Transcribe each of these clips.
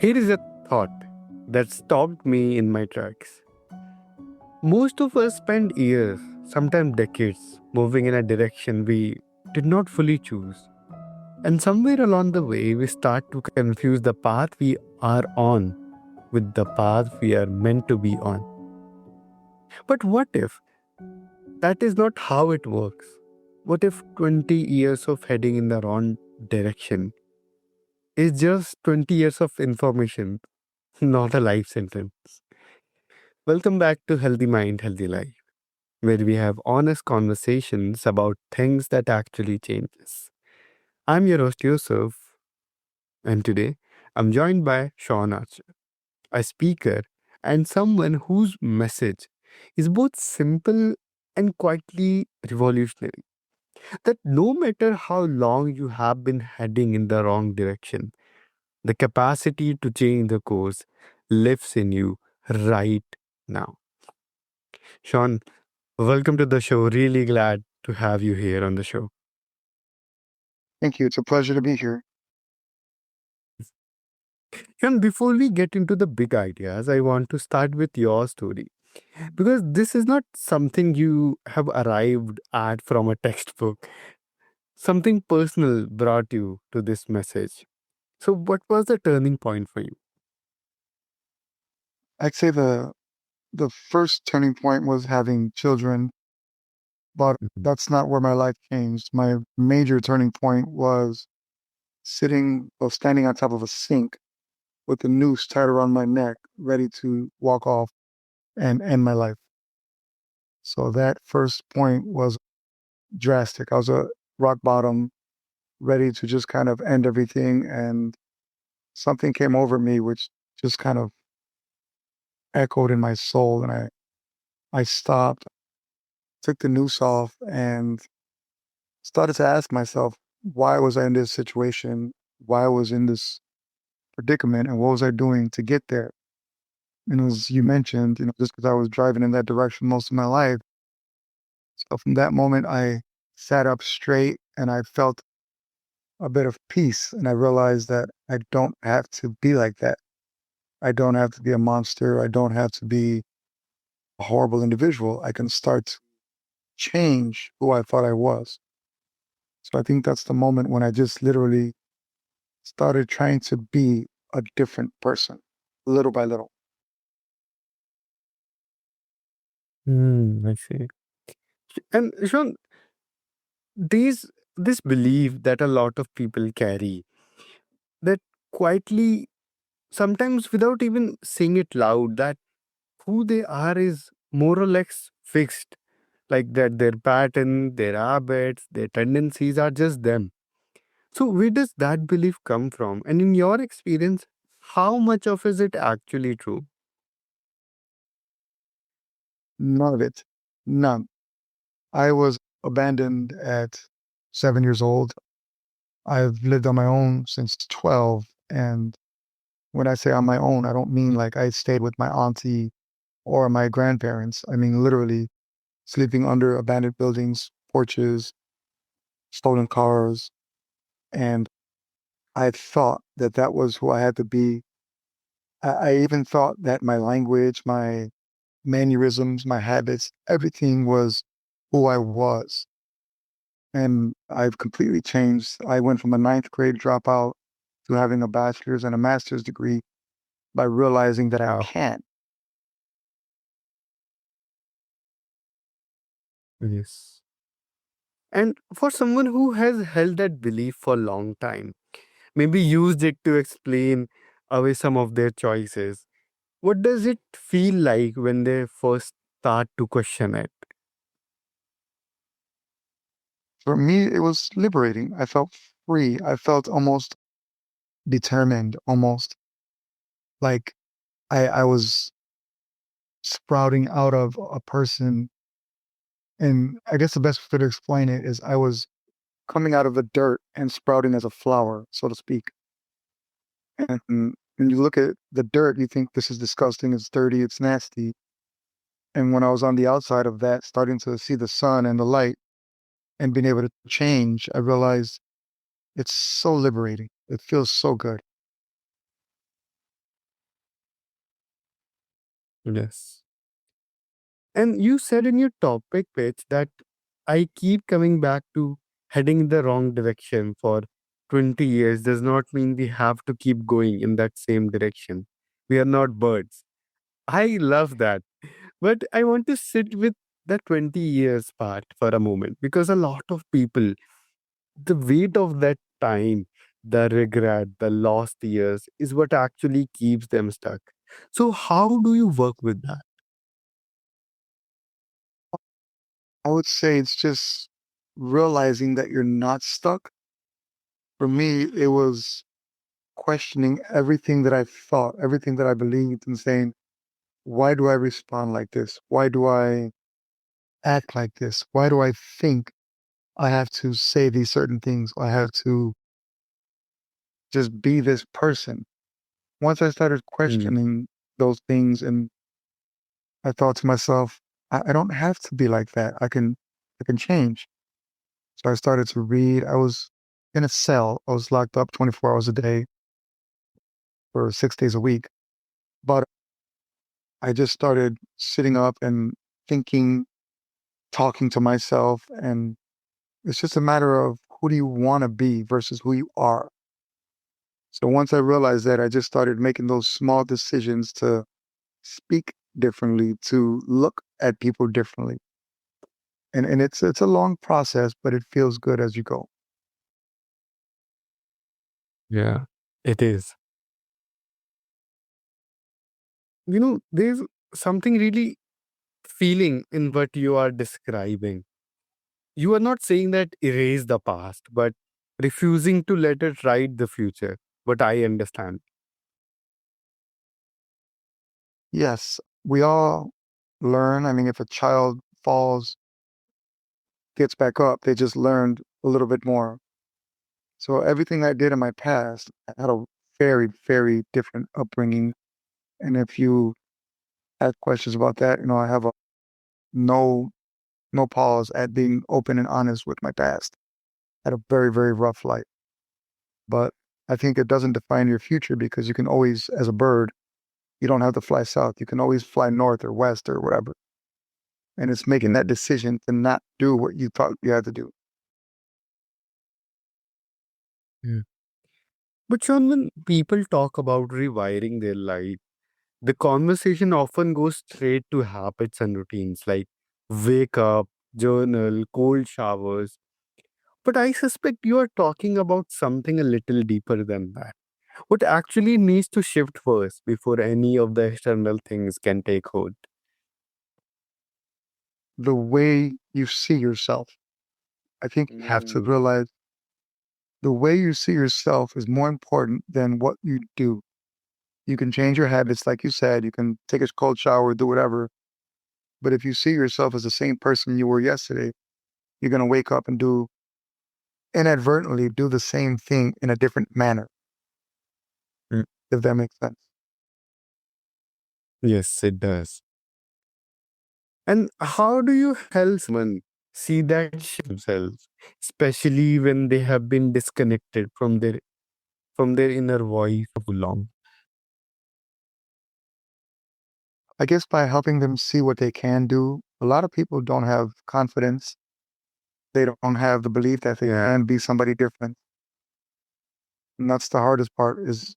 Here is a thought that stopped me in my tracks. Most of us spend years, sometimes decades, moving in a direction we did not fully choose. And somewhere along the way, we start to confuse the path we are on with the path we are meant to be on. But what if that is not how it works? What if 20 years of heading in the wrong direction is just 20 years of information, not a life sentence? Welcome back to Healthy Mind, Healthy Life, where we have honest conversations about things that actually change us. I'm your host, Yusuf, and today I'm joined by Sean Archer, a speaker and someone whose message is both simple and quietly revolutionary. That no matter how long you have been heading in the wrong direction, the capacity to change the course lives in you right now. Sean, welcome to the show. Really glad to have you here on the show. Thank you. It's a pleasure to be here. And before we get into the big ideas, I want to start with your story because this is not something you have arrived at from a textbook. Something personal brought you to this message. So, what was the turning point for you? I'd say the first turning point was having children, but Mhm. that's not where my life changed. My major turning point was sitting or standing on top of a sink with a noose tied around my neck, ready to walk off and end my life. So that first point was drastic. I was at rock bottom, ready to just kind of end everything, and something came over me which just kind of echoed in my soul, and I stopped, took the noose off, and started to ask myself, why was I in this situation? Why I was in this predicament, and what was I doing to get there? And as you mentioned, just because I was driving in that direction most of my life. So from that moment, I sat up straight and I felt a bit of peace. And I realized that I don't have to be like that. I don't have to be a monster. I don't have to be a horrible individual. I can start to change who I thought I was. So I think that's the moment when I just literally started trying to be a different person, little by little. I see. And Sean, these this belief that a lot of people carry that quietly, sometimes without even saying it loud, that who they are is more or less fixed, like that their pattern, their habits, their tendencies are just them. So where does that belief come from? And in your experience, how much of is it actually true? None of it. None. I was abandoned at 7 years old. I've lived on my own since 12. And when I say on my own, I don't mean like I stayed with my auntie or my grandparents. I mean literally sleeping under abandoned buildings, porches, stolen cars. And I thought that that was who I had to be. I even thought that my language, my mannerisms, my habits, everything was who I was. And I've completely changed. I went from a ninth grade dropout to having a bachelor's and a master's degree by realizing that I Wow. can't. Yes. And for someone who has held that belief for a long time, maybe used it to explain away some of their choices, what does it feel like when they first start to question it? For me, it was liberating. I felt free. I felt almost determined, almost like I was sprouting out of a person. And I guess the best way to explain it is I was coming out of the dirt and sprouting as a flower, so to speak. And when you look at the dirt, you think this is disgusting, it's dirty, it's nasty. And when I was on the outside of that, starting to see the sun and the light and being able to change, I realized it's so liberating. It feels so good. Yes. And you said in your topic pitch that I keep coming back to heading in the wrong direction for 20 years does not mean we have to keep going in that same direction. We are not birds. I love that. But I want to sit with the 20 years part for a moment because a lot of people, the weight of that time, the regret, the lost years is what actually keeps them stuck. So, how do you work with that? I would say it's just realizing that you're not stuck. For me, it was questioning everything that I thought, everything that I believed, and saying, why do I respond like this? Why do I act like this? Why do I think I have to say these certain things? I have to just be this person. Once I started Mm, questioning those things, and I thought to myself, I don't have to be like that. I can change. So I started to read. I was in a cell. I was locked up 24 hours a day for 6 days a week. But I just started sitting up and thinking, talking to myself. And it's just a matter of who do you want to be versus who you are. So once I realized that, I just started making those small decisions to speak differently, to look at people differently. And it's a long process, but it feels good as you go. yeah, it is. There's something really feeling in what you are describing. You are not saying that erase the past, but refusing to let it write the future. What I understand. Yes, we all learn. I mean, if a child falls, gets back up, they just learned a little bit more. So everything I did in my past, I had a very, very different upbringing. And if you have questions about that, I have a no no pause at being open and honest with my past. I had a very, very rough life. But I think it doesn't define your future because you can always, as a bird, you don't have to fly south. You can always fly north or west or whatever. And it's making that decision to not do what you thought you had to do. Yeah. But Sean, when people talk about rewiring their life, the conversation often goes straight to habits and routines like wake up, journal, cold showers. But I suspect you are talking about something a little deeper than that. What actually needs to shift first before any of the external things can take hold? The way you see yourself, I think you have to Mm, realize the way you see yourself is more important than what you do. You can change your habits, like you said, you can take a cold shower, do whatever. But if you see yourself as the same person you were yesterday, you're going to wake up and inadvertently do the same thing in a different manner, mm. if that makes sense. Yes, it does. And how do you help someone see that shift themselves, especially when they have been disconnected from their inner voice for too long? I guess by helping them see what they can do, a lot of people don't have confidence. They don't have the belief that they Yeah, can be somebody different. And that's the hardest part is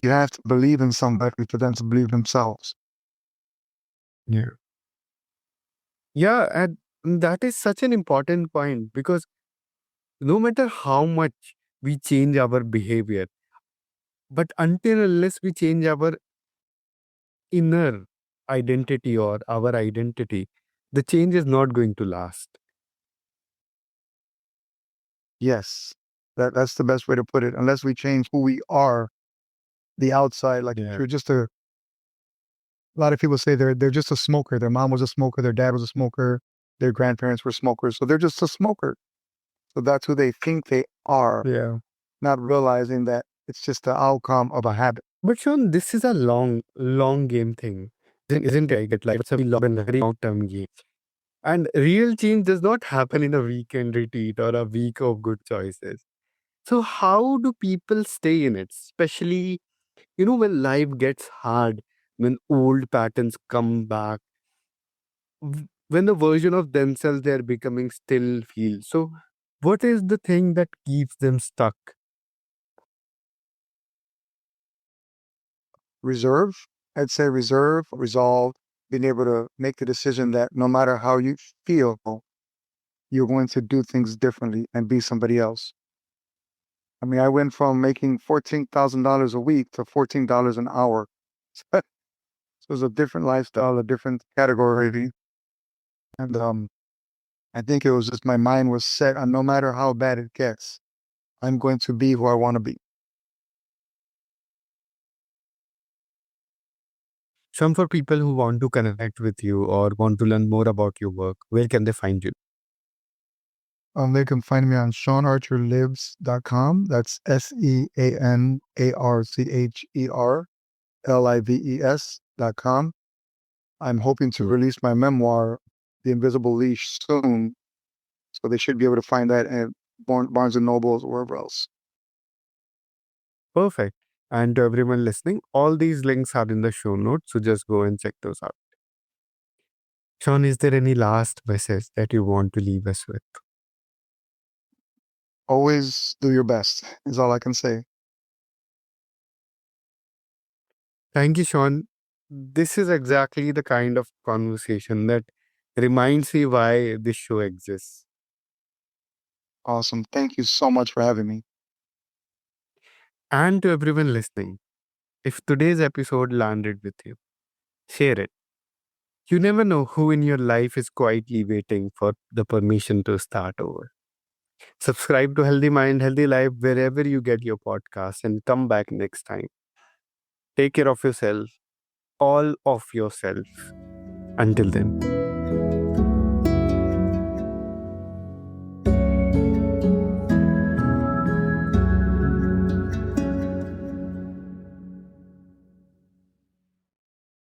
you have to believe in somebody for them to believe themselves. yeah, yeah. And that is such an important point because no matter how much we change our behavior, but until unless we change our inner identity or our identity, the change is not going to last. Yes, that's the best way to put it. Unless we change who we are, the outside, like if Yeah, you're just a lot of people say they're just a smoker. Their mom was a smoker, their dad was a smoker, their grandparents were smokers. So they're just a smoker. So that's who they think they are, yeah. not realizing that it's just the outcome of a habit. But Sean, this is a long game thing, isn't it? I get like it's a very long term game. And real change does not happen in a weekend retreat or a week of good choices. So how do people stay in it, especially when life gets hard? when old patterns come back, when the version of themselves they're becoming still feel. So, what is the thing that keeps them stuck? Reserve, I'd say reserve, resolve, being able to make the decision that no matter how you feel, you're going to do things differently and be somebody else. I mean, I went from making $14,000 a week to $14 an hour. So it was a different lifestyle, a different category. And I think it was just my mind was set on no matter how bad it gets, I'm going to be who I want to be. Some for people who want to connect with you or want to learn more about your work, where can they find you? They can find me on SeanArcherLives.com. That's SeanArcherLives.com. I'm hoping to release my memoir, The Invisible Leash, soon. So they should be able to find that at Barnes and Nobles or wherever else. Perfect. And to everyone listening, all these links are in the show notes, so just go and check those out. Sean, is there any last message that you want to leave us with? Always do your best, is all I can say. Thank you, Sean. This is exactly the kind of conversation that reminds me why this show exists. Awesome. Thank you so much for having me. And to everyone listening, if today's episode landed with you, share it. You never know who in your life is quietly waiting for the permission to start over. Subscribe to Healthy Mind, Healthy Life wherever you get your podcast and come back next time. Take care of yourself, all of yourself. Until then.